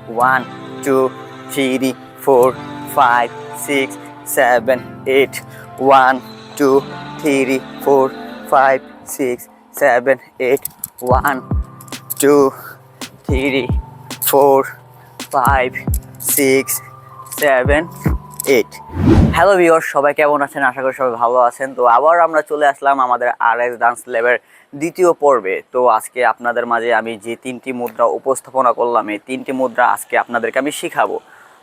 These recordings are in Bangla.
1 2 3 4 5 6 7 8 1 2 3 4 5 6 7 8 1 2 3 4 5 6 7 8। হ্যালো ভিউয়ার্স, সবাই কেমন আছেন? আশা করি সবাই ভালো আছেন। তো আবার আমরা চলে আসলাম আমাদের RX ডান্স ল্যাবের দ্বিতীয় পর্বে। তো আজকে আপনাদের মাঝে আমি যে তিনটি মুদ্রা উপস্থাপনা করলাম, এই তিনটি মুদ্রা আজকে আপনাদেরকে আমি শিখাবো।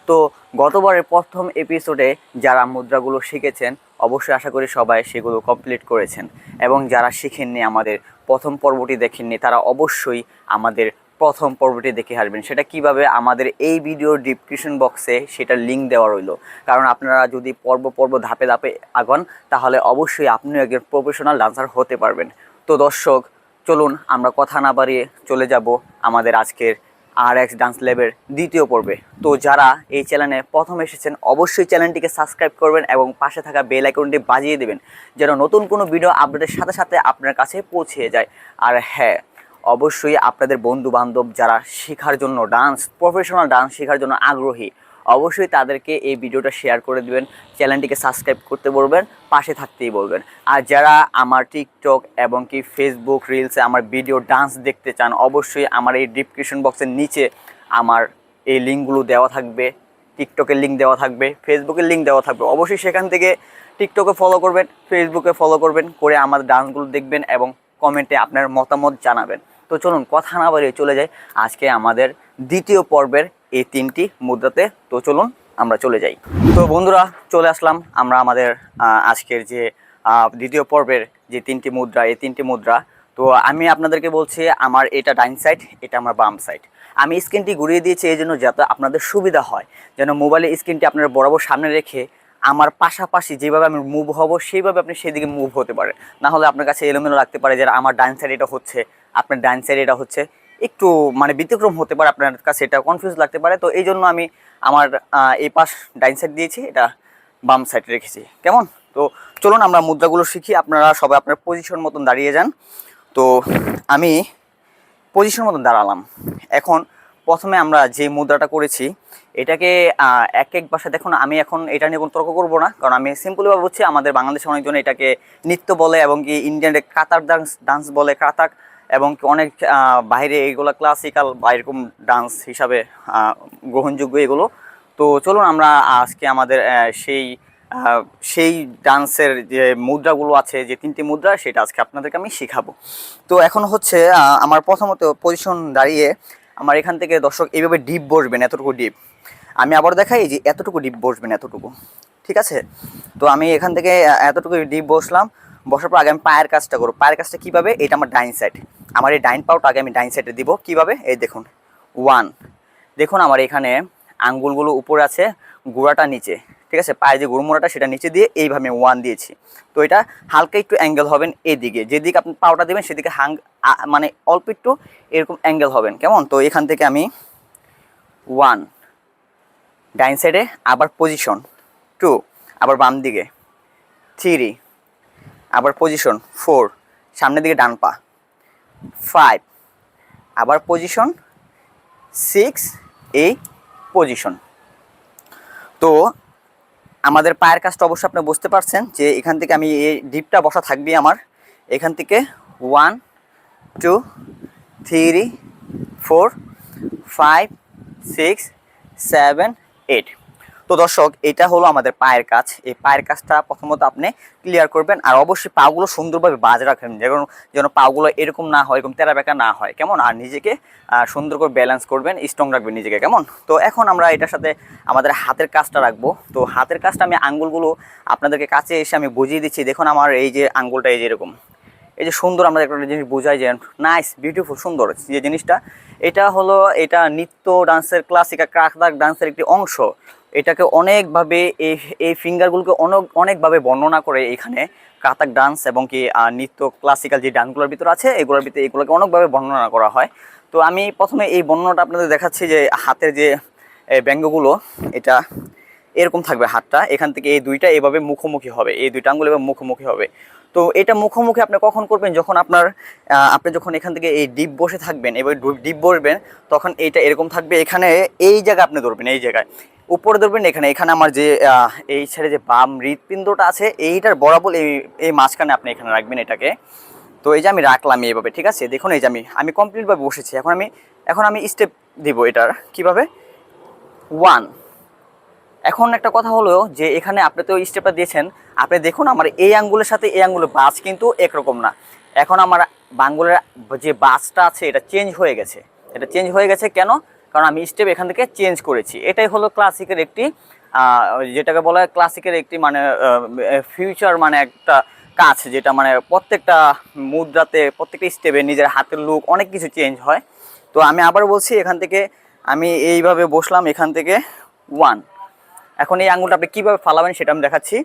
তো গতবারের প্রথম এপিসোডে যারা মুদ্রাগুলো শিখেছেন অবশ্যই আশা করি সবাই সেগুলো কমপ্লিট করেছেন, এবং যারা শিখেননি, আমাদের প্রথম পর্বটি দেখেননি, তারা অবশ্যই আমাদের প্রথম পর্বটি দেখে আসবেন। সেটা কিভাবে, আমাদের এই ভিডিওর ডিসক্রিপশন বক্সে সেটার লিঙ্ক দেওয়া রইল। কারণ আপনারা যদি পর্ব ধাপে ধাপে আগান তাহলে অবশ্যই আপনিও একজন প্রফেশনাল ডান্সার হতে পারবেন। তো দর্শক, চলুন আমরা কথা না বাড়িয়ে চলে যাব আমাদের আজকের RX ডান্স ল্যাবের দ্বিতীয় পর্বে। তো যারা এই চ্যানেলে প্রথম এসেছেন অবশ্যই চ্যানেলটিকে সাবস্ক্রাইব করবেন এবং পাশে থাকা বেল আইকনটি বাজিয়ে দেবেন, যেন নতুন কোনো ভিডিও আপডেটের সাথে সাথে আপনার কাছে পৌঁছে যায়। আর হ্যাঁ, অবশ্যই আপনাদের বন্ধু বান্ধব যারা শেখার জন্য প্রফেশনাল ডান্স শেখার জন্য আগ্রহী, অবশ্যই তাদেরকে এই ভিডিওটা শেয়ার করে দিবেন, চ্যানেলটিকে সাবস্ক্রাইব করতে বলবেন, পাশে থাকতেই বলবেন। আর যারা আমার টিকটক এবং কি ফেসবুক রিলসে আমার ভিডিও ডান্স দেখতে চান, অবশ্যই আমার এই ডিসক্রিপশন বক্সের নিচে আমার এই লিঙ্কগুলো দেওয়া থাকবে। টিকটকের লিঙ্ক দেওয়া থাকবে, ফেসবুকের লিঙ্ক দেওয়া থাকবে। অবশ্যই সেখান থেকে টিকটকে ফলো করবেন, ফেসবুকে ফলো করবেন, করে আমার ডান্সগুলো দেখবেন এবং কমেন্টে আপনার মতামত জানাবেন। তো চলুন কথা না বাড়িয়ে চলে যাই আজকে আমাদের দ্বিতীয় পর্বের এই তিনটি মুদ্রাতে। তো চলুন আমরা চলে যাই। তো বন্ধুরা, চলে আসলাম আমরা আমাদের আজকের যে দ্বিতীয় পর্বের যে তিনটি মুদ্রা, এই তিনটি মুদ্রা। তো আমি আপনাদেরকে বলছি, আমার এটা ডাইন সাইড, এটা আমার বাম সাইড। আমি স্ক্রিনটি ঘুরিয়ে দিয়েছি এই জন্য যাতে আপনাদের সুবিধা হয়, যেন মোবাইলের স্ক্রিনটি আপনারা বরাবর সামনে রেখে আমার পাশাপাশি যেভাবে আমি মুভ হব সেইভাবে আপনি সেদিকে মুভ হতে পারে। না হলে আপনার কাছে এলোমেলো লাগতে পারে, যে আমার ডাইন সাইড এটা হচ্ছে, আপনার ডাইন সাইড এটা হচ্ছে, একটু মানে ব্যতিক্রম হতে পারে, আপনার কাছে এটা কনফিউজ লাগতে পারে। তো এই জন্য আমি আমার এই পাশ ডাইন সাইড দিয়েছি, এটা বাম সাইড রেখেছি। কেমন? তো চলুন আমরা মুদ্রাগুলো শিখি। আপনারা সবাই আপনার পজিশন মতন দাঁড়িয়ে যান। তো আমি পজিশন মতন দাঁড়ালাম। এখন প্রথমে আমরা যে মুদ্রাটা করেছি এটাকে এক এক ভাষা, দেখুন আমি এখন এটা নিয়ে কোনো তর্ক করবো না, কারণ আমি সিম্পলভাবে বলছি। আমাদের বাংলাদেশে অনেকজন এটাকে নৃত্য বলে, এবং কি ইন্ডিয়ান কাতার ডান্স বলে, কাতাক, এবং কি অনেক বাইরে এইগুলো ক্লাসিক্যাল বা এরকম ডান্স হিসাবে গ্রহণযোগ্য এগুলো। তো চলুন আমরা আজকে আমাদের সেই ডান্সের যে মুদ্রাগুলো আছে, যে তিনটি মুদ্রা, সেটা আজকে আপনাদেরকে আমি শেখাবো। তো এখন হচ্ছে আমার প্রথমত পজিশন দাঁড়িয়ে আমার এখান থেকে দর্শক এইভাবে ডিপ বসবেন, এতটুকু ডিপ। আমি আবার দেখাই যে এতটুকু ডিপ বসবেন, এতটুকু, ঠিক আছে? তো আমি এখান থেকে এতটুকু ডিপ বসলাম। বসার পর আগে আমি পায়ের কাজটা করবো। পায়ের কাজটা কীভাবে? এটা আমার ডাইন সাইড, আমার এই ডাইন পাউটা আগে আমি ডাইন সাইডে দিব। কীভাবে? এই দেখুন, 1, দেখুন আমার এখানে আঙ্গুলগুলো উপরে আছে, গোড়াটা নিচে, ঠিক আছে? পায়ে যে গোড়মোড়াটা সেটা নিচে দিয়ে এইভাবে 1 দিয়েছি। তো এটা হালকা একটু অ্যাঙ্গেল হবেন এদিকে, যেদিকে আপনি পাউটা দেবেন সেদিকে মানে অল্প একটু এরকম অ্যাঙ্গেল হবেন। কেমন? তো এখান থেকে আমি 1 ডাইন সাইডে, আবার পজিশন 2, আবার বাম দিকে 3, আবার পজিশন 4, সামনের দিকে ডান পা 5, আবার পজিশন 6, এই পজিশন। তো আমাদের পায়ের কাজটা অবশ্যই আপনি বুঝতে পারছেন, যে এখান থেকে আমি এই ডিপটা বসা থাকবে আমার। এখান থেকে 1 2 3 4 5 6 7 8। তো দর্শক, এটা হলো আমাদের পায়ের কাজ। এই পায়ের কাজটা প্রথমত আপনি ক্লিয়ার করবেন, আর অবশ্যই পাগুলো সুন্দরভাবে বাজ রাখবেন, যেন পাগুলো এরকম না হয়, এরকম তেরা বেঁকা না হয়। কেমন? আর নিজেকে সুন্দর করে ব্যালেন্স করবেন, স্ট্রং রাখবেন নিজেকে। কেমন? তো এখন আমরা এটার সাথে আমাদের হাতের কাজটা রাখবো। তো হাতের কাজটা আমি আঙ্গুলগুলো আপনাদেরকে কাছে এসে আমি বুঝিয়ে দিচ্ছি। দেখুন আমার এই যে আঙ্গুলটা, এই যে এরকম, এই যে সুন্দর, আমরা একটা জিনিস বোঝাই যে নাইস, বিউটিফুল, সুন্দর যে জিনিসটা, এটা নৃত্য ডান্সের, ক্লাসিক্যাল কাতাক ডান্সের একটি অংশ। এটাকে অনেকভাবে এই ফিঙ্গারগুলোকে অনেকভাবে বর্ণনা করে এখানে কাতাক ডান্স এবং কি নৃত্য ক্লাসিক্যাল যে ডান্সগুলোর ভিতরে আছে, এগুলোকে অনেকভাবে বর্ণনা করা হয়। তো আমি প্রথমে এই বর্ণনাটা আপনাদের দেখাচ্ছি, যে হাতের যে ব্যঙ্গগুলো, এটা এরকম থাকবে হাতটা, এখান থেকে এই দুইটা এভাবে মুখোমুখি হবে, এই দুইটা আঙ্গুল এভাবে মুখোমুখি হবে। তো এটা মুখোমুখি আপনি কখন করবেন, যখন আপনি যখন এখান থেকে এই ডিপ বসে থাকবেন, এবার ডিপ বসবেন, তখন এইটা এরকম থাকবে। এখানে এই জায়গায় আপনি ধরবেন, এই জায়গায় উপরে ধরবেন। এখানে আমার যে এই সাইডে যে বাম হৃৎপিণ্ডটা আছে, এইটার বরাবর এই মাঝখানে আপনি এখানে রাখবেন এটাকে। তো এই যে আমি রাখলাম এইভাবে, ঠিক আছে। দেখুন এই যে আমি কমপ্লিটভাবে বসেছি। এখন আমি স্টেপ দিব এটার কিভাবে। 1। এখন একটা কথা হলো যে এখানে আপনি তো স্টেপটা দিয়েছেন, আপনি দেখুন আমার এই আঙ্গুলের সাথে এই আঙ্গুলের বাস কিন্তু একরকম না। এখন আমার আঙ্গুলের যে বাসটা আছে এটা চেঞ্জ হয়ে গেছে। কেন? কারণ আমি স্টেপ এখান থেকে চেঞ্জ করেছি। এটাই হলো ক্লাসিকের একটি যেটাকে বলা হয় ক্লাসিকের একটি মানে ফিউচার মানে একটা কাজ, যেটা মানে প্রত্যেকটা মুদ্রাতে প্রত্যেকটা স্টেপে নিজের হাতের লুক অনেক কিছু চেঞ্জ হয়। তো আমি আবার বলছি, এখান থেকে আমি এইভাবে বসলাম, এখান থেকে 1। এখন এই আঙ্গুলটা আপনি কীভাবে ফালাবেন সেটা আমি দেখাচ্ছি।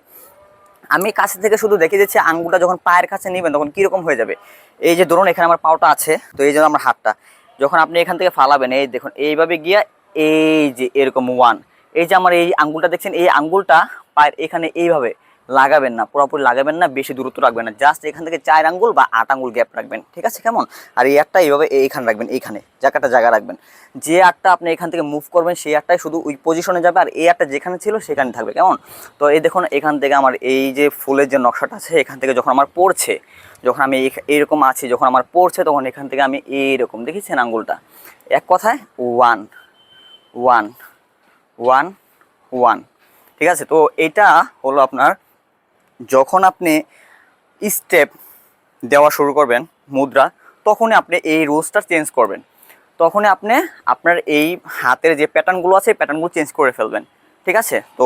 আমি কাছে থেকে শুধু দেখে দিচ্ছি আঙ্গুলটা যখন পায়ের কাছে নেবেন তখন কীরকম হয়ে যাবে। এই যে ধরুন এখানে আমার পাওটা আছে, তো এই জন্য আমার হাতটা যখন আপনি এখান থেকে ফালাবেন, এই দেখুন এইভাবে গিয়া এই যে এরকম 1। এই যে আমার এই আঙ্গুলটা দেখছেন, এই আঙ্গুলটা পায়ের এখানে এইভাবে লাগাবেন না, পুরোপুরি লাগাবেন না, বেশি দূরত্ব রাখবেন না, জাস্ট এখান থেকে 4 আঙ্গুল বা 8 আঙ্গুল গ্যাপ রাখবেন, ঠিক আছে কেমন। আর এই আটটা এইভাবে এইখানে রাখবেন, এইখানে জায়গা রাখবেন। যে আটটা আপনি এখান থেকে মুভ করবেন সেই আটটাই শুধু ওই পজিশনে যাবে, আর এই আটটা যেখানে ছিল সেখানে থাকবে, কেমন। তো এই দেখুন এখান থেকে আমার এই যে ফুলের যে নকশাটা আছে, এখান থেকে যখন আমার পড়ছে, যখন আমি এইরকম আছি, যখন আমার পড়ছে, তখন এখান থেকে আমি এইরকম দেখেছেন আঙ্গুলটা, এক কথায় 1 1 1 1, ঠিক আছে। তো এটা হলো আপনার যখন আপনি স্টেপ দেওয়া শুরু করবেন মুদ্রা, তখনই আপনি এই রুলসটা চেঞ্জ করবেন। তখনই আপনি আপনার এই হাতের যে প্যাটার্নগুলো আছে প্যাটার্নগুলো চেঞ্জ করে ফেলবেন, ঠিক আছে। তো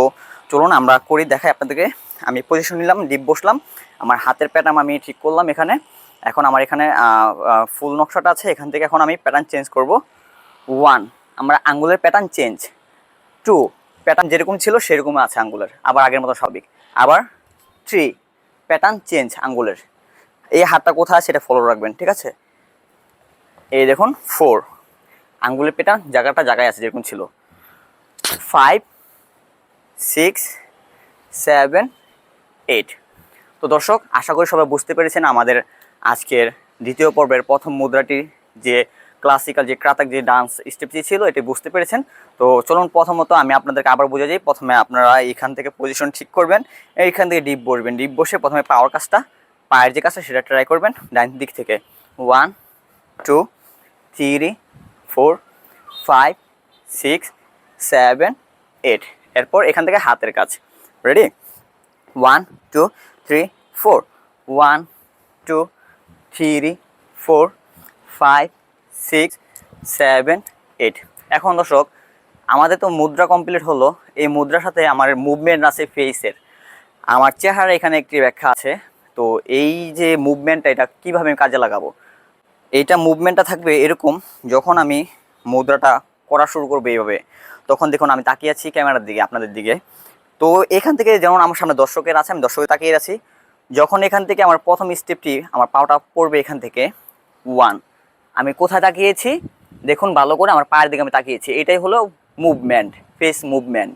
চলুন আমরা করি, দেখাই আপনাদেরকে। আমি পজিশন নিলাম, ডিপ বসলাম, আমার হাতের প্যাটার্ন আমি ঠিক করলাম এখানে। এখন আমার এখানে ফুল নকশাটা আছে, এখান থেকে এখন আমি প্যাটার্ন চেঞ্জ করব। 1, আমরা আঙ্গুলের প্যাটার্ন চেঞ্জ। 2, প্যাটার্ন যেরকম ছিল সেরকম আছে আঙ্গুলের, আবার আগের মতো স্বাভাবিক। আবার 3, প্যাটার্ন চেঞ্জ আঙ্গুলের। এই হাতটা কোথায় সেটা ফলো রাখবেন, ঠিক আছে। এই দেখুন 4, আঙ্গুলের প্যাটার্ন জায়গায় আছে যেরকম ছিল। 5 6 7 8। তো দর্শক, আশা করি সবাই বুঝতে পেরেছেন আমাদের আজকের দ্বিতীয় পর্বের প্রথম মুদ্রাটির যে ক্লাসিক্যাল যে ক্রাতাক যে ডান্স স্টেপটি ছিল এটি বুঝতে পেরেছেন। তো চলুন প্রথমত আমি আপনাদেরকে আবার বুঝে যাই। প্রথমে আপনারা এইখান থেকে পজিশন ঠিক করবেন, এইখান থেকে ডিপ বসবেন। ডিপ বসে প্রথমে পায়ের যে কাজটা সেটা ট্রাই করবেন ডান দিক থেকে। 1 2 3 4 5 6 7 8। এরপর এখান থেকে হাতের কাজ। রেডি? 1 2 3 4 1 2 3 4 5 6 7 8। এখন দর্শক আমাদের তো মুদ্রা কমপ্লিট হলো। এই মুদ্রার সাথে আমার মুভমেন্ট আছে ফেসের, আমার চেহারা এখানে একটি ব্যাখ্যা আছে। তো এই যে মুভমেন্টটা এটা কীভাবে আমি কাজে লাগাবো, এইটা মুভমেন্টটা থাকবে এরকম। যখন আমি মুদ্রাটা করা শুরু করবো এইভাবে, তখন দেখুন আমি তাকিয়ে আছি ক্যামেরার দিকে, আপনাদের দিকে। তো এখান থেকে যেমন আমার সামনে দর্শকের আছে, আমি দর্শকের তাকিয়ে আছি। যখন এখান থেকে আমার প্রথম স্টেপটি আমার পাওটা পড়বে এখান থেকে 1, আমি কোথায় তাকিয়েছি দেখুন ভালো করে, আমার পায়ের দিকে আমি তাকিয়েছি। এটাই হলো মুভমেন্ট, ফেস মুভমেন্ট।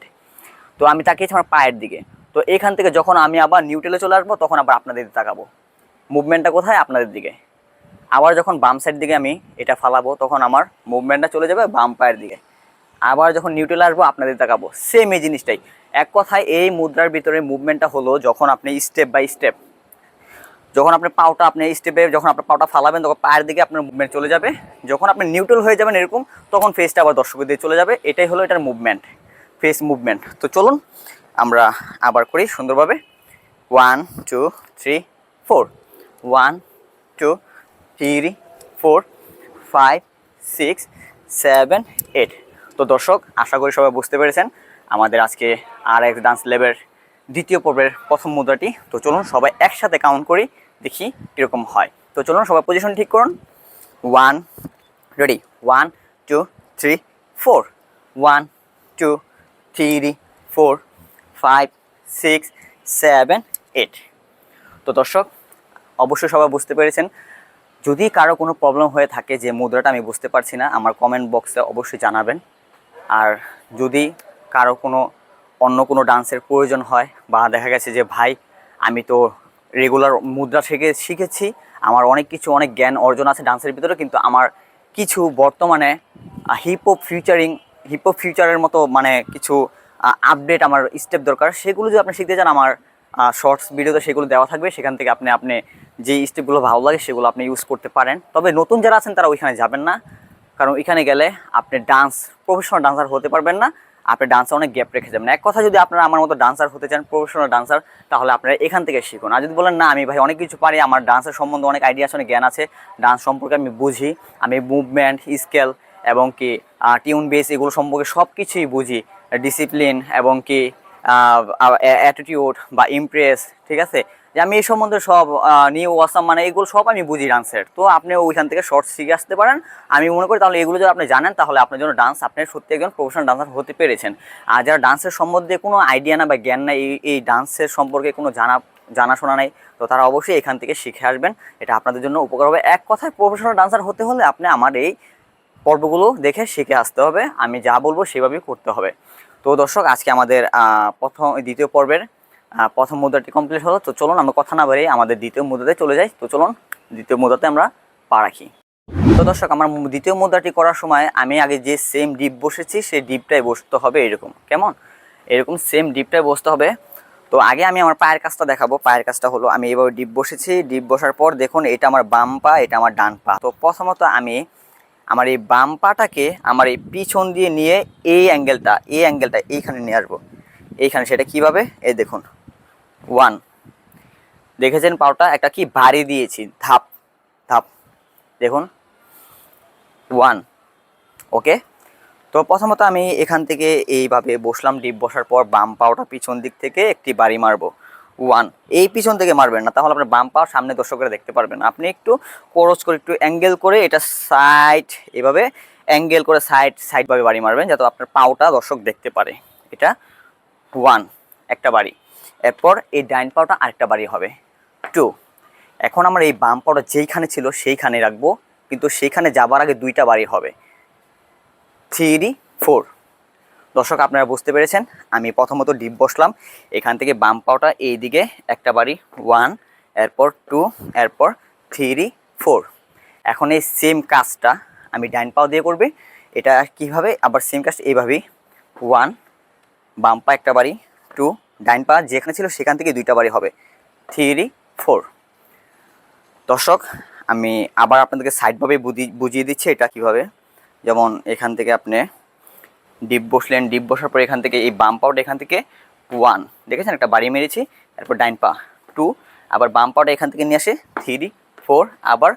তো আমি তাকিয়েছি আমার পায়ের দিকে। তো এখান থেকে যখন আমি আবার নিউট্রালে চলে আসবো, তখন আবার আপনাদের দিকে তাকাবো। মুভমেন্টটা কোথায়? আপনাদের দিকে। আবার যখন বাম সাইড দিকে আমি এটা ফালাবো, তখন আমার মুভমেন্টটা চলে যাবে বাম পায়ের দিকে। আবার যখন নিউট্রালে আসবো আপনাদের তাকাবো, সেম এই জিনিসটাই। এক কথায় এই মুদ্রার ভিতরে মুভমেন্টটা হলো যখন আপনি স্টেপ বাই স্টেপ, যখন আপনি পাওটা আপনি স্টেপে যখন আপনার পাওটা ফালাবেন তখন পায়ের দিকে আপনার মুভমেন্ট চলে যাবে। যখন আপনি নিউট্রাল হয়ে যাবেন এরকম, তখন ফেসটা আবার দর্শকের দিকে চলে যাবে। এটাই হলো এটার মুভমেন্ট, ফেস মুভমেন্ট। তো চলুন আমরা আবার করি সুন্দরভাবে। 1 2 3 4 1 2 3 4 5 6 7 8। তো দর্শক, আশা করি সবাই বুঝতে পেরেছেন আমাদের আজকে আর এক ডান্স লেভেলের দ্বিতীয় পর্বের প্রথম মুদ্রাটি। তো চলুন সবাই একসাথে কাউন্ট করি, দেখি কীরকম হয়। তো চলুন সবাই পজিশন ঠিক করুন। 1, রেডি? 1 2 3 4 1 2 3 4 5 6 7 8। তো দর্শক, অবশ্যই সবাই বুঝতে পেরেছেন। যদি কারো কোনো প্রবলেম হয়ে থাকে যে মুদ্রাটা আমি বুঝতে পারছি না, আমার কমেন্ট বক্সে অবশ্যই জানাবেন। আর যদি কারো অন্য কোনো ডান্সের প্রয়োজন হয়, বা দেখা গেছে যে ভাই আমি তো রেগুলার মুদ্রা থেকে শিখেছি, আমার অনেক কিছু অনেক জ্ঞান অর্জন আছে ডান্সের ভিতরে, কিন্তু আমার কিছু বর্তমানে হিপ হপ ফিউচারের মতো মানে কিছু আপডেট আমার স্টেপ দরকার, সেগুলো যদি আপনি শিখতে চান আমার শর্টস ভিডিওতে সেগুলো দেওয়া থাকবে, সেখান থেকে আপনি আপনি যে স্টেপগুলো ভালো লাগে সেগুলো আপনি ইউজ করতে পারেন। তবে নতুন যারা আছেন তারা ওইখানে যাবেন না, কারণ ওইখানে গেলে আপনি প্রফেশনাল ডান্সার হতে পারবেন না, আপনি ডান্সার অনেক গ্যাপ রেখে যাবেন। এক কথা, যদি আপনারা আমার মতো ডান্সার হতে চান, প্রফেশনাল ডান্সার, তাহলে আপনারা এখান থেকে শিখুন। আর যদি বলেন না আমি ভাই অনেক কিছু পারি, আমার ডান্সের সম্বন্ধে অনেক আইডিয়া আছে, অনেক জ্ঞান আছে, ডান্স সম্পর্কে আমি বুঝি, আমি মুভমেন্ট, স্কেল এবং কি টিউন বেস এগুলো সম্পর্কে সব কিছুই বুঝি, ডিসিপ্লিন এবং কি অ্যাটিটিউড বা ইমপ্রেস, ঠিক আছে, যে আমি এই সম্বন্ধে সব নিউ ওয়াসাম মানে এগুলো সব আমি বুঝি ডান্সের। তো আপনি ওইখান থেকে শর্টস শিখে আসতে পারেন। আমি মনে করি তাহলে এগুলো যদি আপনি জানেন তাহলে আপনার জন্য ডান্স, আপনি সত্যি একজন প্রফেশনাল ডান্সার হতে পেরেছেন। আর যারা ডান্সের সম্বন্ধে কোনো আইডিয়া না বা জ্ঞান নাই, এই ডান্সের সম্পর্কে কোনো জানাশোনা নেই, তো তারা অবশ্যই এখান থেকে শিখে আসবেন, এটা আপনাদের জন্য উপকার হবে। এক কথায় প্রফেশনাল ডান্সার হতে হলে আপনি আমার এই পর্বগুলো দেখে শিখে আসতে হবে, আমি যা বলবো সেভাবেই করতে হবে। তো দর্শক, আজকে আমাদের দ্বিতীয় পর্বের প্রথম মুদ্রাটি কমপ্লিট হলো। তো চলুন আমরা কথা না বাড়িয়ে আমাদের দ্বিতীয় মুদ্রাতে চলে যাই। তো চলুন দ্বিতীয় মুদ্রাতে আমরা পা রাখি। তো দর্শক, আমার দ্বিতীয় মুদ্রাটি করার সময় আমি আগে যে সেম ডিপ বসেছি সেই ডিপটাই বসতে হবে, এরকম কেমন, এরকম সেম ডিপটাই বসতে হবে। তো আগে আমি আমার পায়ের কাজটা দেখাবো। পায়ের কাজটা হলো আমি এভাবে ডিপ বসেছি, ডিপ বসার পর দেখুন এটা আমার বাম পা, এটা আমার ডান পা। তো প্রথমত আমি আমার এই বাম পাটাকে আমার এই পিছন দিয়ে নিয়ে এই অ্যাঙ্গেলটা এইখানে নিয়ে আসবো, এইখানে। সেটা কীভাবে, এই দেখুন, 1 দেখেছেন পাওটা একটা কি বাড়ি দিয়েছি, ধাপ ধাপ, দেখুন 1, ওকে। তো প্রথমত আমি এখান থেকে এইভাবে বসলাম, ডিপ বসার পর বাম পাওটা পিছন দিক থেকে একটি বাড়ি মারবো, 1। এই পিছন থেকে মারবেন না, তাহলে আপনার বাম পাও সামনে দর্শকরা দেখতে পারবেন। আপনি একটু ক্রস করে, একটু অ্যাঙ্গেল করে এটা সাইড, এভাবে অ্যাঙ্গেল করে সাইডভাবে বাড়ি মারবেন, যাতে আপনার পাওটা দর্শক দেখতে পারে। এটা 1 একটা বাড়ি। এরপর এই ডাইন পাওটা আরেকটা বাড়ি হবে, 2। এখন আমার এই বাম পাওটা যেইখানে ছিল সেইখানে রাখবো, কিন্তু সেইখানে যাবার আগে 2টা বাড়ি হবে, 3, 4। দর্শক, আপনারা বুঝতে পেরেছেন, আমি প্রথমত ডিপ বসলাম, এখান থেকে বাম পাওটা এই দিকে একটা বাড়ি, 1, এরপর 2, এরপর 3, 4। এখন এই সেম কাজটা আমি ডাইন পাও দিয়ে করবে। এটা কিভাবে, আবার সেম কাজ এইভাবেই, 1 বাম পা একটা বাড়ি, 2 ডাইন পা যেখানে ছিল সেখান থেকে 2টা বাড়ি হবে, 3, 4। দর্শক, আমি আবার আপনাদেরকে সাইডভাবে বুঝিয়ে দিচ্ছি এটা কিভাবে। যেমন এখান থেকে আপনি ডিপ বসলেন, ডিপ বসার পর এখান থেকে এই বাম পাওটা এখান থেকে 1 দেখেছেন একটা বাড়ি মেরেছি, এরপর ডাইন পা 2, আবার বাম পাওটা এখান থেকে নিয়ে আসে 3, 4, আবার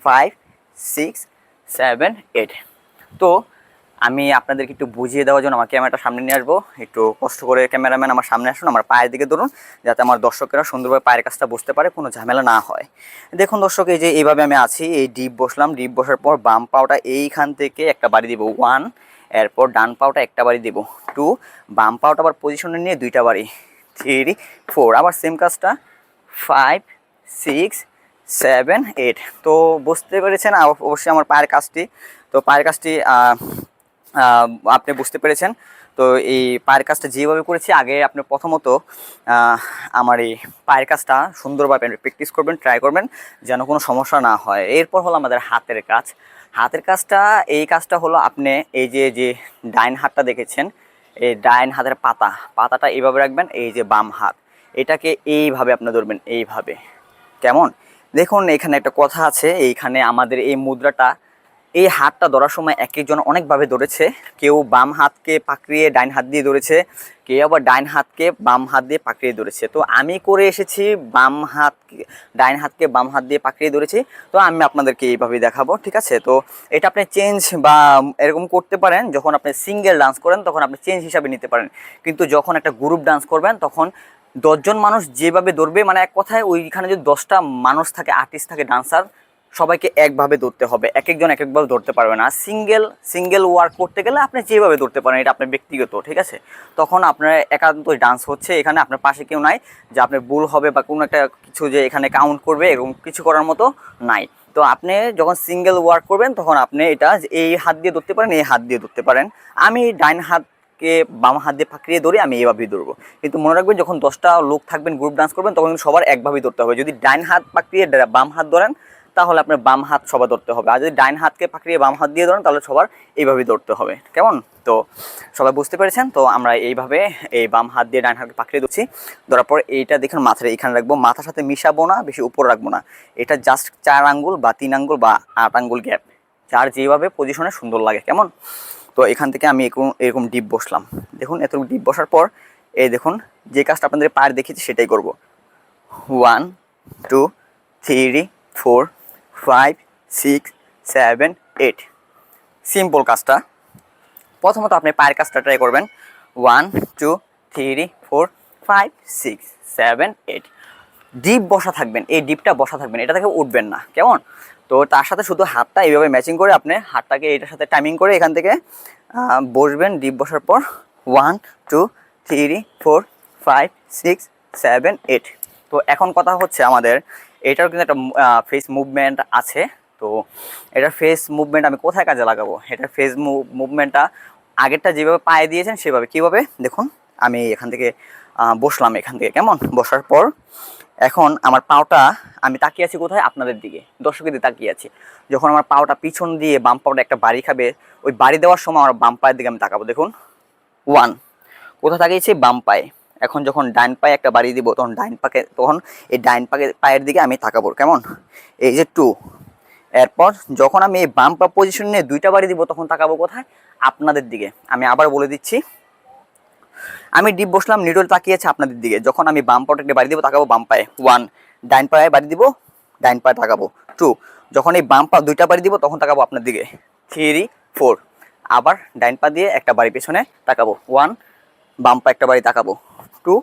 5, 6, 7, 8। তো আমি আপনাদেরকে একটু বুঝিয়ে দেওয়ার জন্য আমার ক্যামেরাটা সামনে নিয়ে আসবো, একটু কষ্ট করে ক্যামেরাম্যান আমার সামনে আসুন, আমার পায়ের দিকে ধরুন, যাতে আমার দর্শকেরা সুন্দরভাবে পায়ের কাজটা বুঝতে পারে, কোনো ঝামেলা না হয়। দেখুন দর্শক, এই যে এইভাবে আমি আছি, এই ডিপ বসলাম, ডিপ বসার পর বাম পাওটা এইখান থেকে একটা বাড়ি দিব, 1, এরপর ডান পাওটা একটা বাড়ি দিব, 2, বাম পাওটা আবার পজিশনে নিয়ে 2টা বাড়ি, 3, 4, আবার সেম কাজটা 5, 6, 7, 8। তো বুঝতে পেরেছেন অবশ্যই আমার পায়ের কাজটি। তো পায়ের কাজটি আপনি বুঝতে পেরেছেন। তো এই পায়ের কাজটা যেভাবে করেছি, আগে আপনি প্রথমত আমার এই পায়ের কাজটা সুন্দরভাবে প্র্যাকটিস করবেন, ট্রাই করবেন যেন কোনো সমস্যা না হয়। এরপর হলো আমাদের হাতের কাজ। হাতের কাজটা, এই কাজটা হলো আপনি এই যে ডাইন হাতটা দেখেছেন, এই ডাইন হাতের পাতাটা এইভাবে রাখবেন, এই যে বাম হাত এটাকে এইভাবে আপনি ধরবেন, এইভাবে কেমন। দেখুন এখানে একটা কথা আছে, এইখানে আমাদের এই মুদ্রাটা, এই হাতটা ধরার সময় এক একজন অনেকভাবে ধরেছে। কেউ বাম হাতকে পাকড়িয়ে ডাইন হাত দিয়ে ধরেছে, কেউ আবার ডাইন হাতকে বাম হাত দিয়ে পাকড়িয়ে ধরেছে। তো আমি করে এসেছি ডাইন হাতকে বাম হাত দিয়ে পাকড়িয়ে ধরেছি। তো আমি আপনাদেরকে এইভাবেই দেখাবো, ঠিক আছে। তো এটা আপনি চেঞ্জ বা এরকম করতে পারেন, যখন আপনি সিঙ্গেল ডান্স করেন তখন আপনি চেঞ্জ হিসাবে নিতে পারেন, কিন্তু যখন একটা গ্রুপ ডান্স করবেন তখন 10 জন মানুষ যেভাবে ধরবে, মানে এক কথায় ওইখানে যদি 10টা মানুষ থাকে, আর্টিস্ট থাকে, ডান্সার, সবাইকে একভাবে ধরতে হবে, এক একজন এক একভাবে ধরতে পারবে না। সিঙ্গেল ওয়ার্ক করতে গেলে আপনি যেভাবে ধরতে পারেন, এটা আপনার ব্যক্তিগত, ঠিক আছে। তখন আপনার একান্তই ডান্স হচ্ছে, এখানে আপনার পাশে কেউ নাই যে আপনার ভুল হবে বা কোনো একটা কিছু যে এখানে কাউন্ট করবে, এরকম কিছু করার মতো নাই। তো আপনি যখন সিঙ্গেল ওয়ার্ক করবেন তখন আপনি এটা এই হাত দিয়ে ধরতে পারেন, এই হাত দিয়ে ধরতে পারেন। আমি ডাইন হাত হাতকে বাম হাত দিয়ে পাকড়িয়ে ধরে আমি এইভাবেই ধরবো। কিন্তু মনে রাখবেন যখন 10টা লোক থাকবেন গ্রুপ ডান্স করবেন তখন কিন্তু সবার একভাবেই ধরতে হবে। যদি ডাইন হাত পাকড়িয়ে বাম হাত ধরেন তাহলে আপনার বাম হাত সবার ধরতে হবে, আর যদি ডাইন হাতকে পাকড়িয়ে বাম হাত দিয়ে ধরেন তাহলে সবার এইভাবেই ধরতে হবে। কেমন? তো সবাই বুঝতে পেরেছেন? তো আমরা এইভাবে এই বাম হাত দিয়ে ডাইন হাতকে পাকড়িয়ে দিচ্ছি। ধরার পর এইটা দেখুন মাথায় এখানে রাখবো, মাথার সাথে মিশাবো না, বেশি উপরে রাখবো না। এটা জাস্ট 4 আঙ্গুল বা 3 আঙ্গুল বা 8 আঙ্গুল গ্যাপ, যার যেভাবে পজিশনে সুন্দর লাগে। কেমন? তো এখান থেকে আমি এরকম ডিপ বসলাম। দেখুন এত ডিপ বসার পর এই দেখুন যে কাজটা আপনাদের পায়ের দেখেছি সেটাই করব। 1 2 3 4 5 6 7 8। সিম্পল কাজটা। প্রথমত আপনি পায়ের কাজটা ট্রাই করবেন। 1 2 3 4 5 6 7 8। ডিপ বসা থাকবেন, এই ডিপটা বসা থাকবেন, এটা থেকে উঠবেন না। কেমন? তো তার সাথে শুধু হাতটা এইভাবে ম্যাচিং করে আপনি হাতটাকে এটার সাথে টাইমিং করে এখান থেকে বসবেন। ডিপ বসার পর 1 2 3 4 5 6 7 8। তো এখন কথা হচ্ছে আমাদের এটার কিন্তু একটা ফেস মুভমেন্ট আছে। তো এটার ফেস মুভমেন্ট আমি কোথায় কাজে লাগাবো? এটার ফেস মুভমেন্টটা আগেরটা যেভাবে পায়ে দিয়েছেন সেভাবে। কীভাবে? দেখুন আমি এখান থেকে বসলাম এখান থেকে। কেমন? বসার পর এখন আমার পাওটা আমি তাকিয়ে আছি কোথায়? আপনাদের দিকে, দর্শকের দিকে তাকিয়ে আছি। যখন আমার পাওটা পিছন দিয়ে বাম পাওটা একটা বাড়ি খাবে, ওই বাড়ি দেওয়ার সময় আমার বাম পায়ের দিকে আমি তাকাবো। দেখুন 1 কোথায় তাকিয়েছি? বাম পায়ে। এখন যখন ডাইন পায়ে একটা বাড়ি দিব তখন এই ডাইন পায়ের দিকে আমি তাকাবো। কেমন? এই যে 2। এরপর যখন আমি এই বাম পা পজিশন নিয়ে 2টা বাড়ি দিব তখন তাকাবো কোথায়? আপনাদের দিকে। আমি আবার বলে দিচ্ছি, আমি ডিপ বসলাম, নিডল তাকিয়েছে আপনাদের দিকে। যখন আমি বাম পাটা একটা বাড়ি দিব তাকাবো বাম পায়ে। 1 ডাইন পায়ে বাড়ি দিব, ডাইন পায়ে তাকাবো। 2 যখন এই বাম পা 2টা বাড়ি দিব তখন তাকাবো আপনার দিকে। 3 4 আবার ডাইন পা দিয়ে একটা বাড়ি পেছনে তাকাবো। 1 বাম পা একটা বাড়ি তাকাবো। 2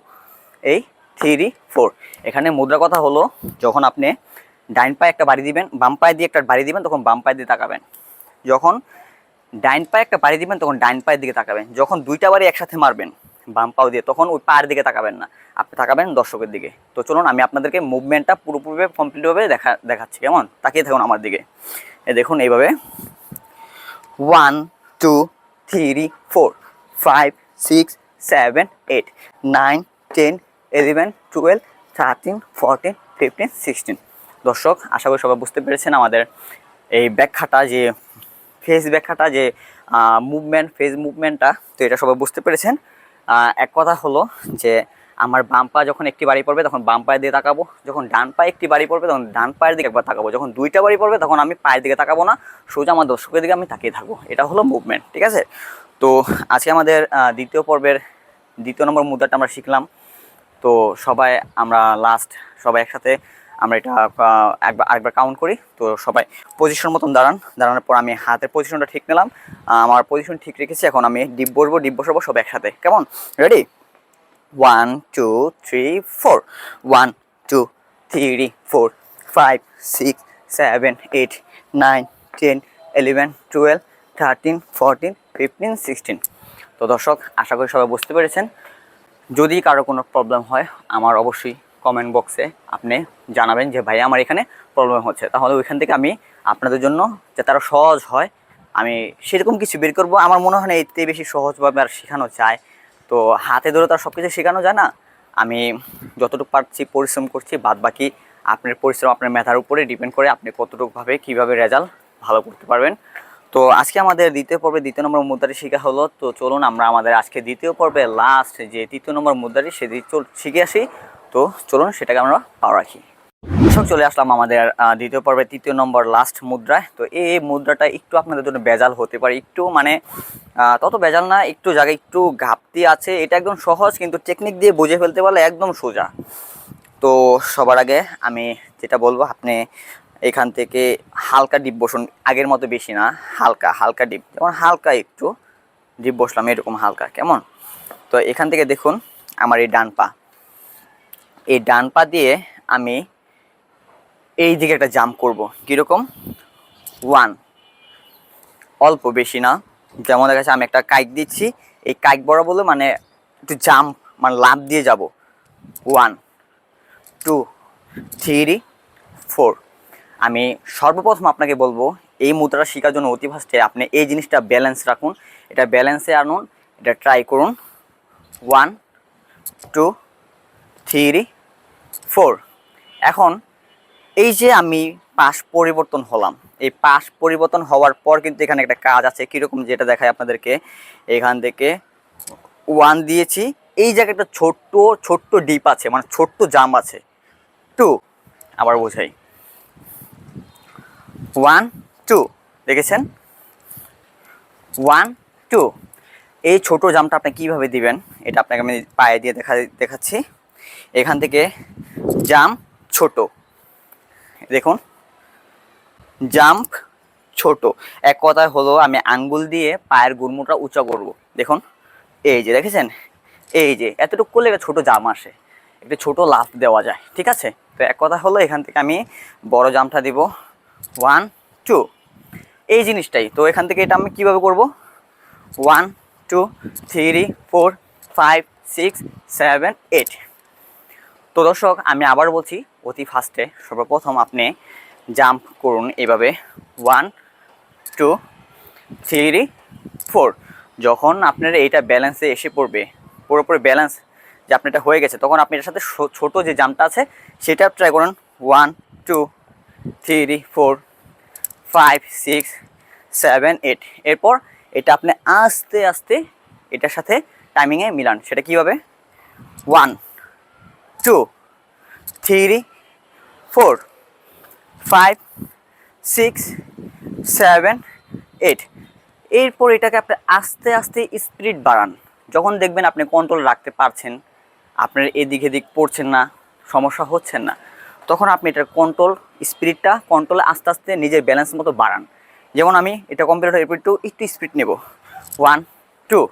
এই 3 4। এখানে মুদ্রা কথা হলো যখন আপনি ডাইন পায়ে একটা বাড়ি দিবেন, বাম পায়ে দিয়ে একটা বাড়ি দিবেন তখন বাম পায়ে দিয়ে তাকাবেন। যখন ডাইন পায়ে একটা বাড়ি দিবেন তখন ডাইন পায়ের দিকে তাকাবেন। যখন 2টা বাড়ি একসাথে মারবেন বাম পাও দিয়ে তখন ওই পায়ের দিকে তাকাবেন না, আপনি তাকাবেন দর্শকের দিকে। তো চলুন আমি আপনাদেরকে মুভমেন্টটা পুরোপুরিভাবে কমপ্লিটভাবে দেখাচ্ছি। কেমন? তাকিয়ে থাকুন আমার দিকে। দেখুন এইভাবে 1 2 3 4 5 6 7 8 9 10 11 12 13 14 15 16। দর্শক আশা করি সবাই বুঝতে পেরেছেন আমাদের এই ব্যাখ্যাটা, যে ফেস ব্যাখ্যাটা, যে মুভমেন্ট, ফেস মুভমেন্টটা। তো এটা সবাই বুঝতে পেরেছেন। এক কথা হলো যে আমার বাম পা যখন একটি বাড়ি পড়বে তখন বাম পায়ের দিকে তাকাবো, যখন ডান পায়ে একটি বাড়ি পড়বে তখন ডান পায়ের দিকে একবার তাকাবো, যখন 2টা বাড়ি পড়বে তখন আমি পায়ের দিকে তাকাবো না, সোজা আমার দর্শকের দিকে আমি তাকিয়ে থাকবো। এটা হলো মুভমেন্ট। ঠিক আছে? তো আজকে আমাদের দ্বিতীয় পর্বের 2 নম্বর মুদ্রাটা আমরা শিখলাম। তো সবাই আমরা সবাই একসাথে আমরা এটা আরেকবার কাউন্ট করি। তো সবাই পজিশন মতন দাঁড়ানোর পর আমি হাতের পজিশনটা ঠিক নিলাম, আমার পজিশন ঠিক রেখেছি। এখন আমি ডিপ বসাবো সব একসাথে। কেমন? রেডি? 1 2 3 4 1 2 3 4 5 6 7 8 9 10 11 12 13 14 15 16। তো দর্শক আশা করি সবাই বুঝতে পেরেছেন। যদি কারো কোনো প্রবলেম হয় আমার অবশ্যই কমেন্ট বক্সে আপনি জানাবেন যে ভাই আমার এখানে প্রবলেম হচ্ছে, তাহলে ওইখান থেকে আমি আপনাদের জন্য যাতে আরও সহজ হয় আমি সেরকম কিছু বের করবো। আমার মনে হয় না এতে বেশি সহজভাবে আর শেখানো যায়। তো হাতে ধরে তো আর সব কিছু শেখানো যায় না। আমি যতটুকু পারছি পরিশ্রম করছি, বাদ বাকি আপনার পরিশ্রম আপনার মেধার উপরে ডিপেন্ড করে আপনি কতটুকুভাবে কীভাবে রেজাল্ট ভালো করতে পারবেন। তো আজকে আমাদের দ্বিতীয় পর্বে 2 নম্বর মুদ্রাটি শেখা হলো। তো চলুন আমরা আমাদের আজকে দ্বিতীয় পর্বে লাস্ট যে 3 নম্বর মুদ্রাটি সেটি শিখে আসি। তো চলুন সেটাকে আমরা পাওয়া রাখি। দর্শক চলে আসলাম আমাদের দ্বিতীয় পর্বে 3 নম্বর লাস্ট মুদ্রায়। তো এই মুদ্রাটা একটু আপনাদের জন্য বেজাল হতে পারে, একটু মানে তত বেজাল না, একটু জায়গায় একটু ঘাপতি আছে। এটা একদম সহজ, কিন্তু টেকনিক দিয়ে বুঝে ফেলতে পারলে একদম সোজা। তো সবার আগে আমি যেটা বলবো, আপনি এখান থেকে হালকা ডিপ বসুন, আগের মতো বেশি না, হালকা ডিপ, যেমন হালকা একটু ডিপ বসলাম এরকম হালকা। কেমন? তো এখান থেকে দেখুন আমার এই ডান পা দিয়ে আমি এই দিকে একটা জাম্প করব। কীরকম? 1 অল্প, বেশি না। যেমন দেখা যাচ্ছে আমি একটা কাইক দিচ্ছি, এই কাইক বড় বলে মানে একটু জাম্প, মানে লাফ দিয়ে যাব। 1 2 3 4। আমি সর্বপ্রথম আপনাকে বলবো এই মুদ্রাটা শেখার জন্য অতি ফার্স্টে আপনি এই জিনিসটা ব্যালেন্স রাখুন, এটা ব্যালেন্সে আনুন, এটা ট্রাই করুন। 1 2 3 4। এখন এই যে আমি পাশ পরিবর্তন হলাম, এই পাশ পরিবর্তন হওয়ার পর কিন্তু এখানে একটা কাজ আছে, কীরকম যেটা দেখায় আপনাদেরকে। এখান থেকে 1 দিয়েছি, এই জায়গায় একটা ছোট্ট ছোট্ট ডিপ আছে, মানে ছোট্ট জাম্প আছে। 2, আবার বোঝাই, 1 2, দেখেছেন 1 2। এই ছোট জাম্পটা আপনি কীভাবে দিবেন এটা আপনাকে আমি পায়ে দিয়ে দেখাচ্ছি। এখান থেকে জাম্প ছোট, দেখুন জাম্প ছোট। এক কথায় হলো আমি আঙ্গুল দিয়ে পায়ের গুড়মুটা উঁচা করব। দেখুন এই যে দেখেছেন, এই যে এতটুকু করলে ছোট জাম্প আসে, একটু ছোট লাফ দেওয়া যায়, ঠিক আছে। তো এক কথা হলো এখান থেকে আমি বড় জাম্পটা দিব 1 2, এই জিনিসটাই। তো এখান থেকে এটা আমি কীভাবে করব, 1 2 3 4 5 6 7 8। তো দর্শক আমি আবার বলছি অতি ফাস্টে, সর্বপ্রথম আপনি জাম্প করুন এভাবে 1 2 3 4। যখন আপনার এইটা ব্যালেন্সে এসে পড়বে, পুরোপুরি ব্যালেন্স যে আপনার এটা হয়ে গেছে, তখন আপনি এটার সাথে ছোট যে জাম্পটা আছে সেটা ট্রাই করুন 1 2 3 4 5 6 7 8। এরপর এটা আপনি আস্তে আস্তে এটার সাথে টাইমিংয়ে মিলান। সেটা কীভাবে, 1 2 3 4 5 6 7 8। এরপর এটাকে আপনি আস্তে আস্তে স্পিড বাড়ান। যখন দেখবেন আপনি কন্ট্রোল রাখতে পারছেন, আপনার এদিক এদিক পড়ছেন না, সমস্যা হচ্ছেন না, তখন আপনি এটার স্পিডটা কন্ট্রোলে আস্তে আস্তে নিজের ব্যালেন্স মতো বাড়ান। যেমন আমি এটা কম্পিউটার একটু স্পিড নেব, 1 2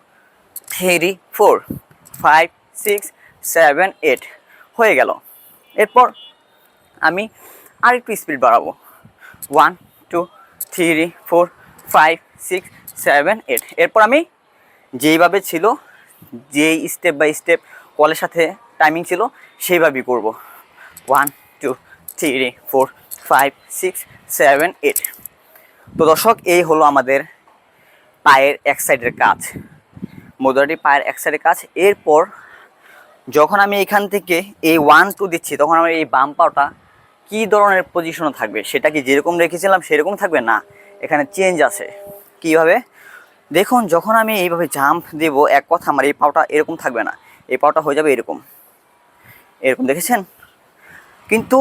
3 4 5 6 7 8 হয়ে গেল। এরপর আমি আরেকটু স্পিড বাড়াবো, 1 2 3 4 5 6 7 8। এরপর আমি যেইভাবে ছিল, যেই স্টেপ বাই স্টেপ কলের সাথে টাইমিং ছিল সেইভাবেই করব, 1 2 3 4 5 6 7 8। তো দর্শক এই হলো আমাদের পায়ের এক সাইডের কাজ, মুদ্রাটি পায়ের এক সাইডের কাজ। এরপর যখন আমি এখান থেকে এই 1 2 দিচ্ছি, তখন আমার এই বাম পাটা কী ধরনের পজিশনে থাকবে, সেটা কি যেরকম রেখেছিলাম সেরকম থাকবে না, এখানে চেঞ্জ আছে। কীভাবে দেখুন, যখন আমি এইভাবে জাম্প দেব, এক কথা আমার এই পাওটা এরকম থাকবে না, এই পাওটা হয়ে যাবে এরকম এরকম, দেখেছেন। কিন্তু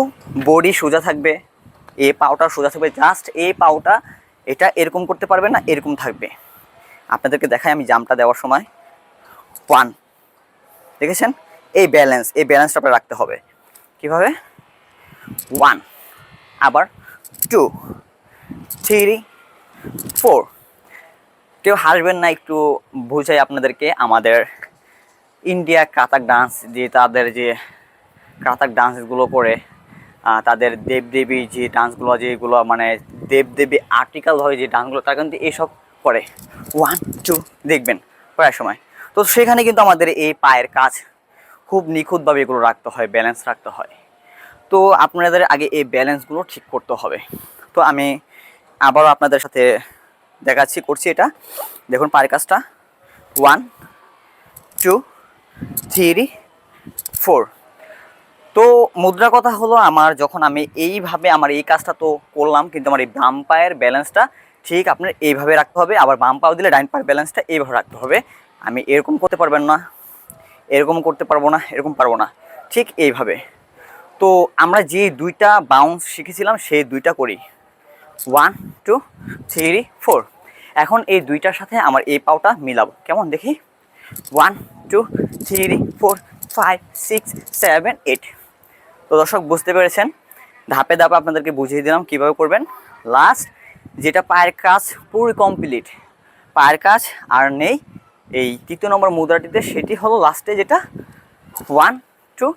বডি সোজা থাকবে, এই পাওটা সোজা থাকবে, জাস্ট এই পাওটা এটা এরকম করতে পারবে না, এরকম থাকবে। আপনাদেরকে দেখাই আমি জাম্পটা দেওয়ার সময়, 1, দেখেছেন এই ব্যালেন্সটা আপনার রাখতে হবে। কীভাবে, 1, আবার 2 3 4। কেউ হাসবেন না, একটু বুঝাই আপনাদেরকে। আমাদের ইন্ডিয়া কাথাক ডান্স, যে তাদের যে কাথাক ডান্সগুলো করে, তাদের দেবদেবী যে ডান্সগুলো, যেগুলো মানে দেবদেবী আর্টিকেলভাবে যে ডান্সগুলো, তারা কিন্তু এইসব করে 1 2 দেখবেন প্রায় সময়। তো সেখানে কিন্তু আমাদের এই পায়ের কাজ খুব নিখুঁতভাবে এগুলো রাখতে হয়, ব্যালেন্স রাখতে হয়। তো আপনাদের আগে এই ব্যালেন্সগুলো ঠিক করতে হবে। তো আমি আবারও আপনাদের সাথে করছি এটা। দেখুন পায়ের কাজটা, 1 2 3 4। তো মুদ্রা কথা হলো, আমার যখন আমি এইভাবে আমার এই কাজটা তো করলাম, কিন্তু আমার এই বাম পায়ের ব্যালেন্সটা ঠিক আপনার এইভাবে রাখতে হবে। আবার বাম পাও দিলে ডাইন পায়ের ব্যালেন্সটা এইভাবে রাখতে হবে। আমি এরকম করতে পারবেন না, এরকম করতে পারবো না, এরকম পারবো না, ঠিক এইভাবে। তো আমরা যে দুইটা বাউন্স শিখেছিলাম সেই দুইটা করি, 1 2 3 4। এখন এই দুইটার সাথে আমার এই পাওটা মিলাবো, কেমন দেখি, 1 2 3 4 5 6 7 8। তো দর্শক বুঝতে পেরেছেন, ধাপে ধাপে আপনাদেরকে বুঝিয়ে দিলাম কীভাবে করবেন। লাস্ট যেটা পায়ের কাজ পুরো কমপ্লিট, পায়ের কাজ আর নেই এই তৃতীয় নম্বর মুদ্রাটিতে, সেটি হলো লাস্টে যেটা 1 2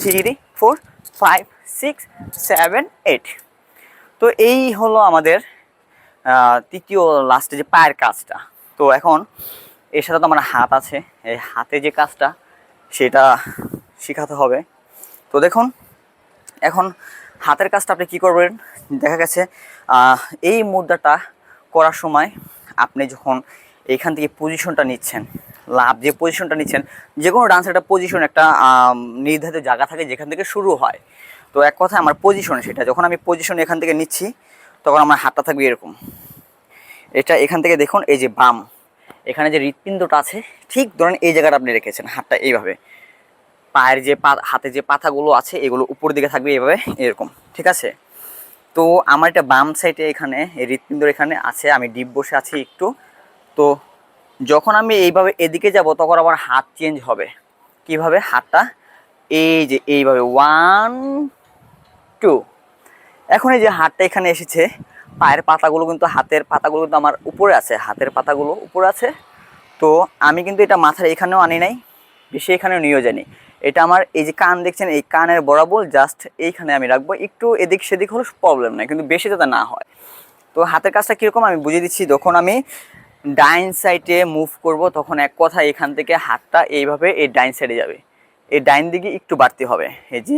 3 4 5 6 7 8। তো এই হলো আমাদের তৃতীয় লাস্টে যে পায়ের কাজটা। তো এখন এর সাথে তো আমার হাত আছে, এই হাতে যে কাজটা সেটা শেখাতে হবে। তো দেখুন এখন হাতের কাজটা আপনি কী করবেন, দেখা গেছে এই মুদ্রাটা করার সময় আপনি যখন এইখান থেকে পজিশনটা নিচ্ছেন, লাভ যে পজিশনটা নিচ্ছেন, যে কোনো ডান্সের একটা পজিশন, একটা নির্ধারিত জায়গা থাকে যেখান থেকে শুরু হয়। তো এক কথা আমার পজিশন, সেটা যখন আমি পজিশন এখান থেকে নিচ্ছি তখন আমার হাতটা থাকবে এরকম। এটা এখান থেকে দেখুন, এই যে বাম এখানে যে হৃৎপিণ্ডটা আছে ঠিক ধরেন এই জায়গাটা আপনি রেখেছেন, হাতটা এইভাবে, পায়ের যে হাতে যে পাতাগুলো আছে এগুলো উপর দিকে থাকবে এইভাবে এরকম, ঠিক আছে। তো আমার এটা বাম সাইডে এখানে এই হৃৎপিণ্ডর এখানে আছে, আমি ডিপ বসে আছি একটু। তো যখন আমি এইভাবে এদিকে যাব তখন আমার হাত চেঞ্জ হবে। কিভাবে? হাতটা এই যে এইভাবে 1 2। এখন এই যে হাতটা এখানে এসেছে, পায়ের পাতাগুলো কিন্তু, হাতের পাতাগুলো কিন্তু আমার উপরে আছে, হাতের পাতাগুলো উপরে আছে। তো আমি কিন্তু এটা মাথার এখানেও আনি নাই, বেশি এখানেও নিয়েও জানি। এটা আমার এই যে কান দেখছেন, এই কানের বরাবর জাস্ট এইখানে আমি রাখবো, একটু এদিক সেদিক হলে প্রবলেম নাই, কিন্তু বেশি যাতে না হয়। তো হাতের কাজটা কীরকম আমি বুঝিয়ে দিচ্ছি। যখন আমি ডাইন সাইডে মুভ করব তখন এক কথা এখান থেকে হাতটা এইভাবে এই ডাইন সাইডে যাবে, এই ডাইন দিকে একটু বাড়তে হবে। এই যে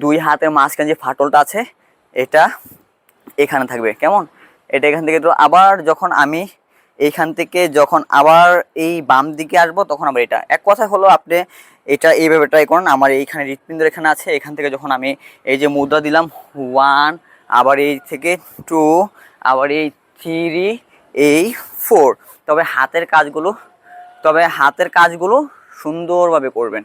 দুই হাতের মাঝখানে যে ফাটলটা আছে এটা এখানে থাকবে, কেমন? এটা এখান থেকে। তো আবার যখন আমি এইখান থেকে যখন আবার এই বাম দিকে আসবো তখন আবার এটা, এক কথা হলো আপনি এটা এইভাবে ট্রাই করুন। আমার এইখানে হৃৎপিণ্ড এখানে আছে, এখান থেকে যখন আমি এই যে মুদ্রা দিলাম 1, আবার এই থেকে 2, আবার এই 3, এই 4। তবে হাতের কাজগুলো সুন্দরভাবে করবেন।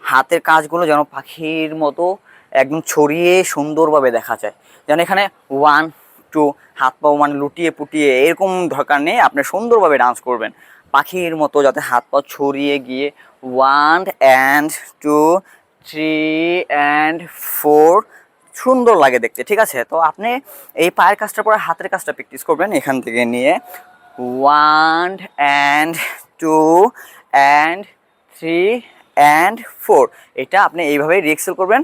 হাতের কাজগুলো যেন পাখির মতো একদম ছড়িয়ে সুন্দরভাবে দেখা যায়। যেন এখানে 1 2 হাত পা মানে লুটিয়ে পুটিয়ে এরকম দরকার নেই, আপনি সুন্দরভাবে ডান্স করবেন পাখির মতো, যাতে হাত পা ছড়িয়ে গিয়ে 1 and 2 3 and 4 সুন্দর লাগে দেখতে, ঠিক আছে। তো আপনি এই পায়ের কাজটার পরে হাতের কাজটা প্র্যাকটিস করবেন এখান থেকে নিয়ে 1 and 2 and 3 and 4। এটা আপনি এইভাবেই রিহার্সাল করবেন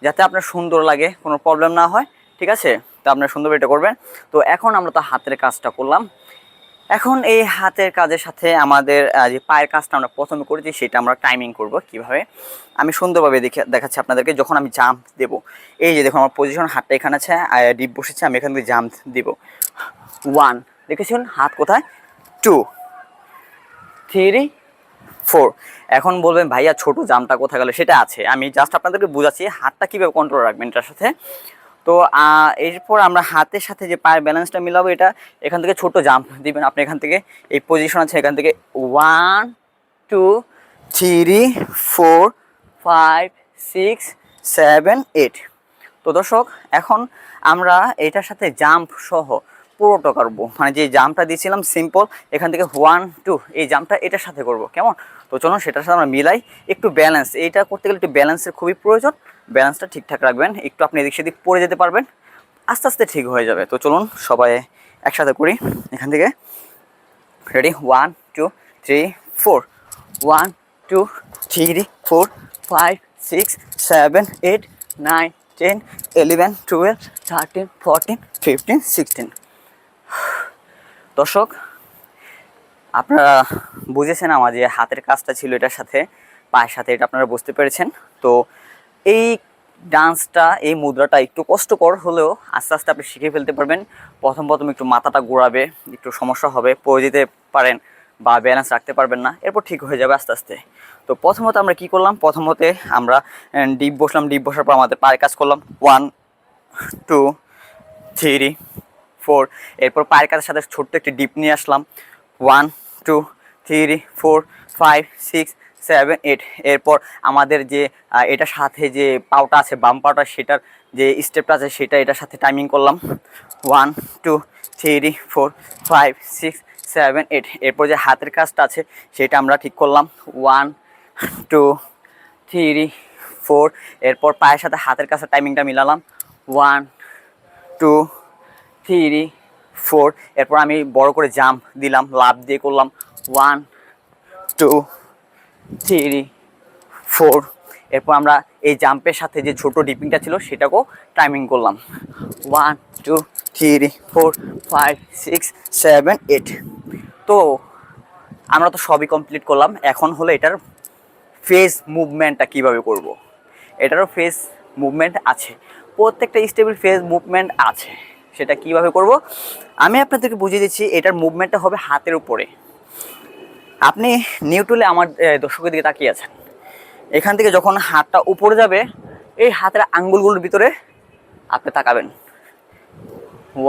যাতে আপনার সুন্দর লাগে, কোনো প্রবলেম না হয়, ঠিক আছে। তো আপনার সুন্দর এটা করবেন। তো এখন আমরা তো হাতের কাজটা করলাম, এখন এই হাতের কাজের সাথে আমাদের যে পায়ের কাজটা আমরা প্রথমে করেছি সেটা আমরা টাইমিং করব কিভাবে আমি সুন্দরভাবে দেখাচ্ছি আপনাদেরকে। যখন আমি জাম্প দেব, এই যে দেখুন আমার পজিশন, হাতটা এখানে আছে, ডিপ বসেছে, আমি এখান থেকে জাম্প দেব 1, দেখেছেন হাত কোথায়, 2 3 4। এখন বলবেন ভাইয়া ছোট জাম্পটা কোথায় গেল? সেটা আছে, আমি জাস্ট আপনাদেরকে বুঝাচ্ছি হাতটা কীভাবে কন্ট্রোল রাখবেন এটার সাথে। তো এরপর আমরা হাতের সাথে যে পায়ের ব্যালেন্সটা মিলাবো, এটা এখান থেকে ছোট জাম্প দিবেন আপনি। এখান থেকে এই পজিশন আছে, এখান থেকে 1 2 3 4 5 6 7 8। তো দর্শক এখন আমরা এটার সাথে জাম্প সহ পুরোটা করবো, মানে যে জাম্পটা দিয়েছিলাম সিম্পল এখান থেকে 1 2, এই জাম্পটা এটার সাথে করব, কেমন? তো চলুন সেটার সাথে আমরা মিলাই। একটু ব্যালেন্স, এইটা করতে গেলে একটু ব্যালেন্সের খুবই প্রয়োজন, ব্যালেন্সটা ঠিকঠাক রাখবেন, একটু আপনি এদিক সেদিক পড়ে যেতে পারবেন, আস্তে আস্তে ঠিক হয়ে যাবে। তো চলুন সবাই একসাথে করি এখান থেকে, রেডি 1 2 3 4 1 2 3 4 5 6 7 8 9 10 11 12 13 14 15 16। দর্শক আপনারা বুঝেছেন আমার যে হাতের কাজটা ছিল এটার সাথে পায়ের সাথে, এটা আপনারা বুঝতে পেরেছেন। তো এই ডান্সটা, এই মুদ্রাটা একটু কষ্টকর হলেও আস্তে আস্তে আপনি শিখে ফেলতে পারবেন। প্রথম একটু মাথাটা ঘোরাবে, একটু সমস্যা হবে, পড়ে যেতে পারেন বা ব্যালেন্স রাখতে পারবেন না, এরপর ঠিক হয়ে যাবে আস্তে আস্তে। তো প্রথমত আমরা কি করলাম, প্রথমতে আমরা ডিপ বসলাম, ডিপ বসার পর আমাদের পায়ের কাজ করলাম 1 2 3 4। এরপর পায়ের কাজের সাথে ছোট্ট একটি ডিপ নিয়ে আসলাম 1 2 3 4 5 6 7 8। এরপর আমাদের যে এটার সাথে যে পাওটা আছে বাম পাওটা, সেটার যে স্টেপটা আছে সেটা এটার সাথে টাইমিং করলাম 1 2 3 4 5 6 7 8। এরপর যে হাতের কাজটা আছে সেটা আমরা ঠিক করলাম 1 2 3 4। এরপর পায়ের সাথে হাতের কাছে টাইমিংটা মিলালাম 1 2 3 4। এরপর আমি বড় করে জাম্প দিলাম, লাফ দিয়ে করলাম 1 2 3 4। এরপর আমরা এই জাম্পের সাথে যে ছোট ডিপিংটা ছিল সেটাকেও টাইমিং করলাম 1 2 3 4 5 6 7 8। তো আমরা তো সবই কমপ্লিট করলাম, এখন হলো এটার ফেস মুভমেন্টটা কিভাবে করব। এটারও ফেস মুভমেন্ট আছে, প্রত্যেকটা স্টেপের ফেস মুভমেন্ট আছে, সেটা কিভাবে করব আমি আপনাদেরকে বুঝিয়ে দিচ্ছি। এটার মুভমেন্টটা হবে হাতের উপরে, আপনি নিউটুলে আমার দর্শকের দিকে তাকিয়ে আছেন। এখান থেকে যখন হাতটা উপরে যাবে, এই হাতের আঙ্গুলগুলোর ভিতরে আপনি তাকাবেন।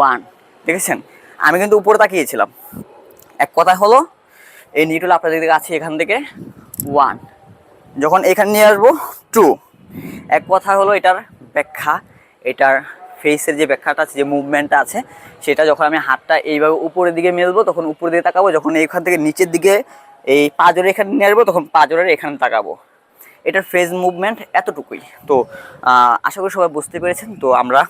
1, দেখেছেন? আমি কিন্তু উপরে তাকিয়েছিলাম। এক কথা হলো এই নিউটুল আপনাদের দিকে আছে এখান থেকে 1, যখন এখানে নিয়ে আসবো 2। এক কথা হলো এটার ব্যাখ্যা, এটার ফেসের যে ব্যাখ্যাটা আছে, যে মুভমেন্টটা আছে, সেটা যখন আমি হাতটা এইভাবে উপরের দিকে মেলবো তখন উপরের দিকে তাকাবো, যখন এইখান থেকে নিচের দিকে এই পাঁজরের এখানে নিয়ে আসবো তখন পাঁজরের এখানে তাকাবো। এটার ফেস মুভমেন্ট এতটুকুই। তো আশা করি সবাই বুঝতে পেরেছেন। তো আমরা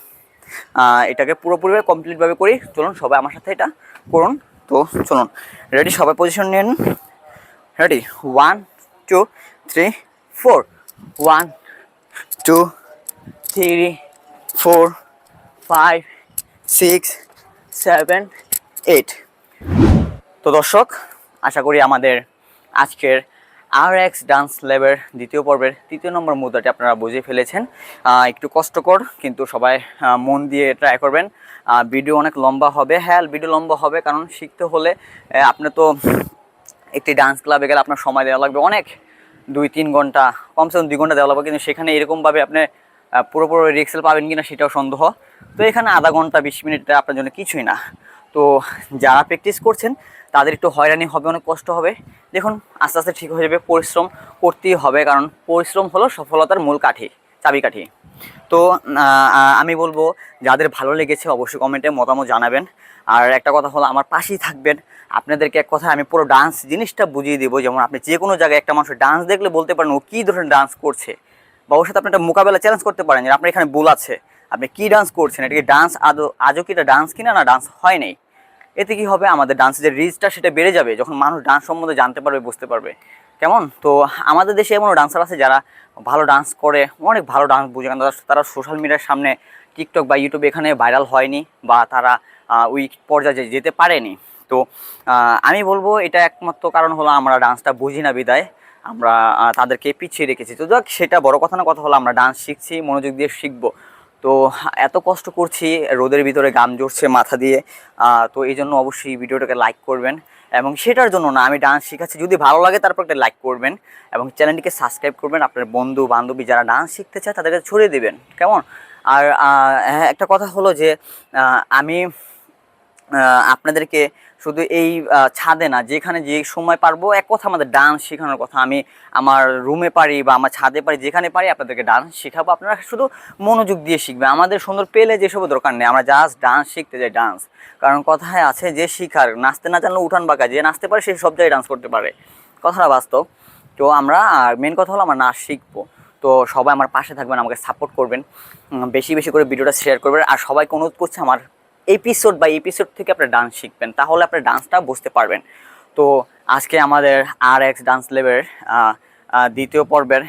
এটাকে পুরোপুরিভাবে কমপ্লিটভাবে করি। চলুন সবাই আমার সাথে এটা করুন। তো চলুন, রেডি? সবাই পজিশন নিন। রেডি? 1 2 3 4, 1 2 3 4 5 6 7 8। তো দর্শক, আশা করি আমাদের আজকের RX ডান্স ল্যাবের দ্বিতীয় পর্বের 3 নম্বর মুদ্রাটি আপনারা বুঝে ফেলেছেন। একটু কষ্টকর, কিন্তু সবাই মন দিয়ে ট্রাই করবেন। ভিডিও অনেক লম্বা হবে। হ্যাঁ, ভিডিও লম্বা হবে, কারণ শিখতে হলে আপনি তো একটি ডান্স ক্লাবে গেলে আপনার সময় দেওয়া লাগবে অনেক, 2-3 ঘন্টা, কমসে কম 2 ঘন্টা দেওয়া লাগবে। কিন্তু সেখানে এরকমভাবে আপনি পুরোপুরি রিহার্সাল পাবেন কিনা সেটাও সন্দেহ। তো এখানে আধা ঘন্টা 20 মিনিটটা আপনার জন্য কিছুই না। তো যারা প্র্যাকটিস করছেন তাদের একটু হয়রানি হবে, অনেক কষ্ট হবে। দেখুন আস্তে আস্তে ঠিক হয়ে যাবে। পরিশ্রম করতেই হবে, কারণ পরিশ্রম হলো সফলতার মূল কাঠি, চাবিকাঠি। তো আমি বলবো যাদের ভালো লেগেছে অবশ্যই কমেন্টে মতামত জানাবেন। আর একটা কথা হলো আমার পাশেই থাকবেন। আপনাদেরকে এক কথা আমি পুরো ডান্স জিনিসটা বুঝিয়ে দেবো। যেমন আপনি যে কোনো জায়গায় একটা মানুষের ডান্স দেখলে বলতে পারেন ও কী ধরনের ডান্স করছে, বা ওর সাথে আপনি একটা মোকাবেলা চ্যালেঞ্জ করতে পারেন যে আপনার এখানে ভুল আছে, আপনি কী ডান্স করছেন, এটা কি ডান্স আজও কি এটা ডান্স কিনা, না ডান্স হয় নাই। এতে কি হবে, আমাদের ডান্সের যে রিচটা সেটা বেড়ে যাবে, যখন মানুষ ডান্স সম্বন্ধে জানতে পারবে, বুঝতে পারবে। কেমন? তো আমাদের দেশে এমনও ডান্সার আছে যারা ভালো ডান্স করে, অনেক ভালো ডান্স বুঝে, কারণ তারা সোশ্যাল মিডিয়ার সামনে টিকটক বা ইউটিউবে এখানে ভাইরাল হয়নি, বা তারা ওই পর্যায়ে যেতে পারেনি। তো আমি বলবো এটা একমাত্র কারণ হলো আমরা ডান্সটা বুঝি না বিদায় আমরা তাদেরকে পিছিয়ে রেখেছি। তো দেখ, সেটা বড় কথা না, কথা হলো আমরা ডান্স শিখছি, মনোযোগ দিয়ে শিখবো। তো এত কষ্ট করছি, রোদের ভিতরে গাম ঝরছে মাথা দিয়ে। তো এই জন্য অবশ্যই ভিডিওটাকে লাইক করবেন, এবং সেটার জন্য না, আমি ডান্স শেখাচ্ছি, যদি ভালো লাগে তারপর একটা লাইক করবেন, এবং চ্যানেলটিকে সাবস্ক্রাইব করবেন। আপনার বন্ধু বান্ধবী যারা ডান্স শিখতে চায় তাদেরকে ছড়িয়ে দেবেন, কেমন? আর হ্যাঁ, একটা কথা হলো যে আমি আপনাদেরকে শুধু এই ছাদে না, যেখানে যে সময় পারবো, এক কথা আমাদের ডান্স শেখানোর কথা। আমি আমার রুমে পারি বা আমার ছাদে পারি, যেখানে পারি আপনাদেরকে ডান্স শেখাবো। আপনারা শুধু মনোযোগ দিয়ে শিখবে। আমাদের সুন্দর পেলে যেসব দরকার নেই, আমরা জাস্ট ডান্স শিখতে যাই। ডান্স, কারণ কথায় আছে যে শিখার, নাচতে না জানলে উঠান বাঁকা, যে নাচতে পারে সে সব জায়গায় ডান্স করতে পারে, কথাটা বাস্তব। তো আমরা মেন কথা হলো আমরা নাচ শিখবো। তো সবাই আমার পাশে থাকবেন, আমাকে সাপোর্ট করবেন, বেশি বেশি করে ভিডিওটা শেয়ার করবেন। আর সবাইকে অনুরোধ করছে আমার এপিসোড থেকে আপনার ডান্স শিখবেন, তাহলে আপনার ডান্সটা বুঝতে পারবেন। তো আজকে আমাদের RX ডান্স ল্যাবের দ্বিতীয় পর্বের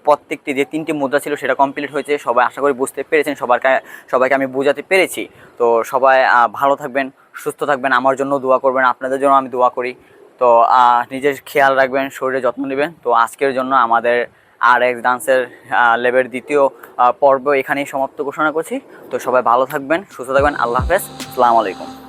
প্রত্যেকটি যে 3টি মুদ্রা ছিল সেটা কমপ্লিট হয়েছে। সবাই আশা করি বুঝতে পেরেছেন, সবাইকে আমি বোঝাতে পেরেছি। তো সবাই ভালো থাকবেন, সুস্থ থাকবেন, আমার জন্য দোয়া করবেন, আপনাদের জন্য আমি দোয়া করি। তো নিজের খেয়াল রাখবেন, শরীরের যত্ন নেবেন। তো আজকের জন্য আমাদের RX ডান্সের ল্যাবের দ্বিতীয় পর্ব এখানেই সমাপ্ত ঘোষণা করছি। তো সবাই ভালো থাকবেন, সুস্থ থাকবেন। আল্লাহ হাফেজ, আসসালামু আলাইকুম।